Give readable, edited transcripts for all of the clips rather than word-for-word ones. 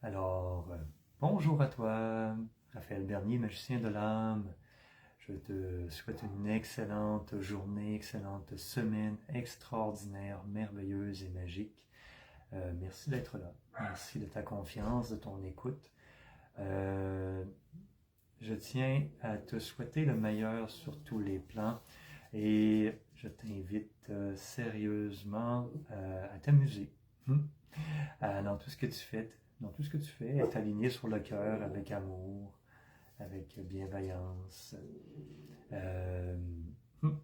Alors, bonjour à toi, Raphaël Bernier, magicien de l'âme. Je te souhaite une excellente journée, excellente semaine, extraordinaire, merveilleuse et magique. Merci d'être là. Merci de ta confiance, de ton écoute. Je tiens à te souhaiter le meilleur sur tous les plans et je t'invite sérieusement à t'amuser. Dans tout ce que tu fais, être aligné sur le cœur avec amour, avec bienveillance. Euh,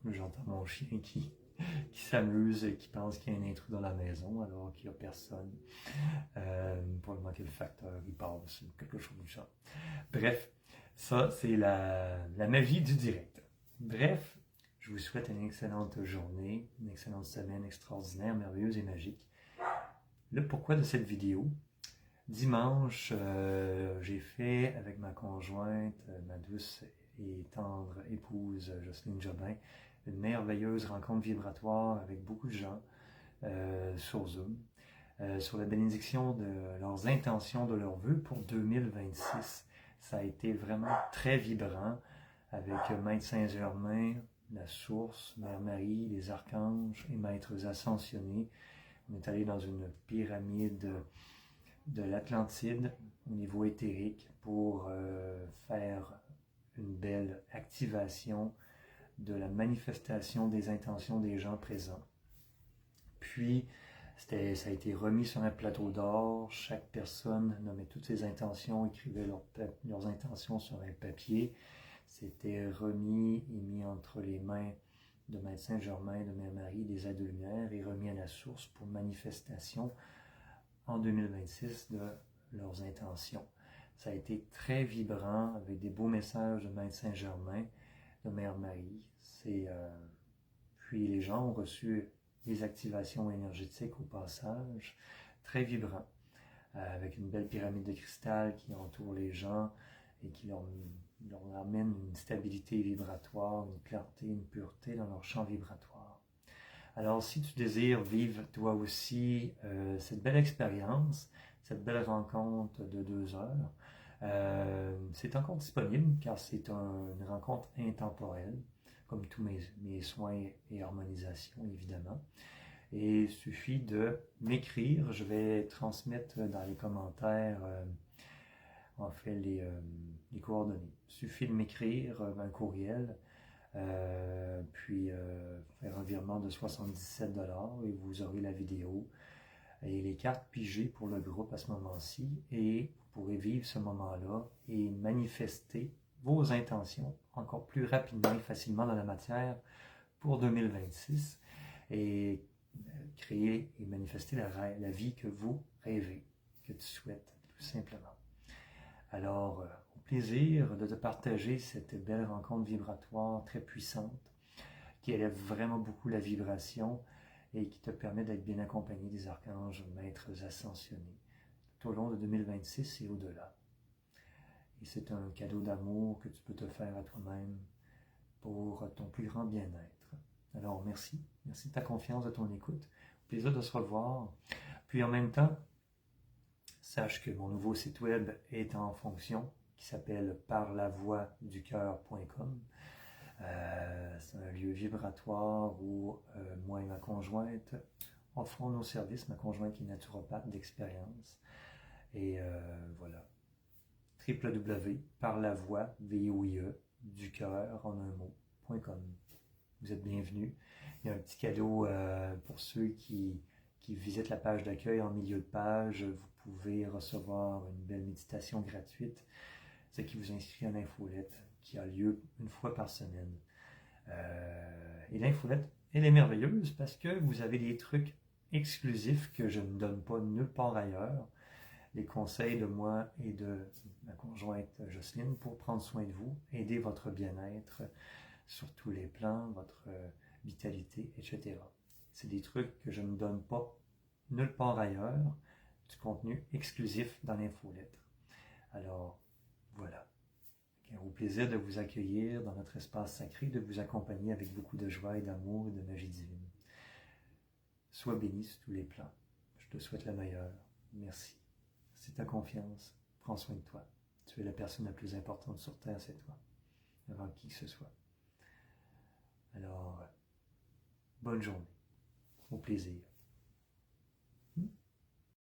J'entends mon chien qui s'amuse et qui pense qu'il y a un intrus dans la maison alors qu'il n'y a personne. Pour le moment, le facteur, il passe, quelque chose du genre. Bref, ça, c'est la magie du direct. Bref, je vous souhaite une excellente journée, une excellente semaine extraordinaire, merveilleuse et magique. Le pourquoi de cette vidéo. Dimanche, j'ai fait avec ma conjointe, ma douce et tendre épouse Jocelyne Jobin, une merveilleuse rencontre vibratoire avec beaucoup de gens sur Zoom, sur la bénédiction de leurs intentions, de leurs vœux pour 2026. Ça a été vraiment très vibrant avec Maître Saint-Germain, la Source, Mère Marie, les archanges et maîtres ascensionnés. On est allé dans une pyramide de l'Atlantide au niveau éthérique pour faire une belle activation de la manifestation des intentions des gens présents. Puis, ça a été remis sur un plateau d'or. Chaque personne nommait toutes ses intentions, écrivait leurs intentions sur un papier. C'était remis et mis entre les mains de Maître Saint-Germain, de Mère Marie, des aides de lumière et remis à la source pour manifestation en 2026 de leurs intentions. Ça a été très vibrant avec des beaux messages de Maître Saint-Germain, de Mère Marie. Puis les gens ont reçu des activations énergétiques au passage, très vibrant, avec une belle pyramide de cristal qui entoure les gens et qui leur amène une stabilité vibratoire, une clarté, une pureté dans leur champ vibratoire. Alors, si tu désires vivre toi aussi cette belle expérience, cette belle rencontre de 2 heures, c'est encore disponible car c'est une rencontre intemporelle, comme tous mes soins et harmonisations, évidemment. Et il suffit de m'écrire, je vais transmettre dans les commentaires en fait les coordonnées. Il suffit de m'écrire un courriel, puis faire un virement de 77 $ et vous aurez la vidéo et les cartes pigées pour le groupe à ce moment-ci et vous pourrez vivre ce moment-là et manifester vos intentions encore plus rapidement et facilement dans la matière pour 2026 et créer et manifester la vie que vous rêvez, que tu souhaites tout simplement. Alors, au plaisir de te partager cette belle rencontre vibratoire très puissante qui élève vraiment beaucoup la vibration et qui te permet d'être bien accompagné des archanges maîtres ascensionnés tout au long de 2026 et au-delà. Et c'est un cadeau d'amour que tu peux te faire à toi-même pour ton plus grand bien-être. Alors, merci. Merci de ta confiance, de ton écoute. Au plaisir de se revoir. Puis en même temps, sache que mon nouveau site web est en fonction, qui s'appelle parlavoixducoeur.com. C'est un lieu vibratoire où moi et ma conjointe offrons nos services, ma conjointe qui est naturopathe d'expérience. Et voilà. www.parlavoix.ducoeur en un mot.com. Vous êtes bienvenus. Il y a un petit cadeau pour ceux qui visitent la page d'accueil en milieu de page. Vous pouvez recevoir une belle méditation gratuite, ce qui vous inscrit à l'infolette qui a lieu une fois par semaine. Et l'infolette, elle est merveilleuse parce que vous avez des trucs exclusifs que je ne donne pas nulle part ailleurs. Les conseils de moi et de ma conjointe Jocelyne pour prendre soin de vous, aider votre bien-être sur tous les plans, votre vitalité, etc. C'est des trucs que je ne donne pas nulle part ailleurs, du contenu exclusif dans l'infolettre. Alors, voilà. Au plaisir de vous accueillir dans notre espace sacré, de vous accompagner avec beaucoup de joie et d'amour et de magie divine. Sois béni sur tous les plans. Je te souhaite le meilleur. Merci. Merci c'est ta confiance. Prends soin de toi. Tu es la personne la plus importante sur Terre, c'est toi, avant qui que ce soit. Alors, bonne journée. Au plaisir.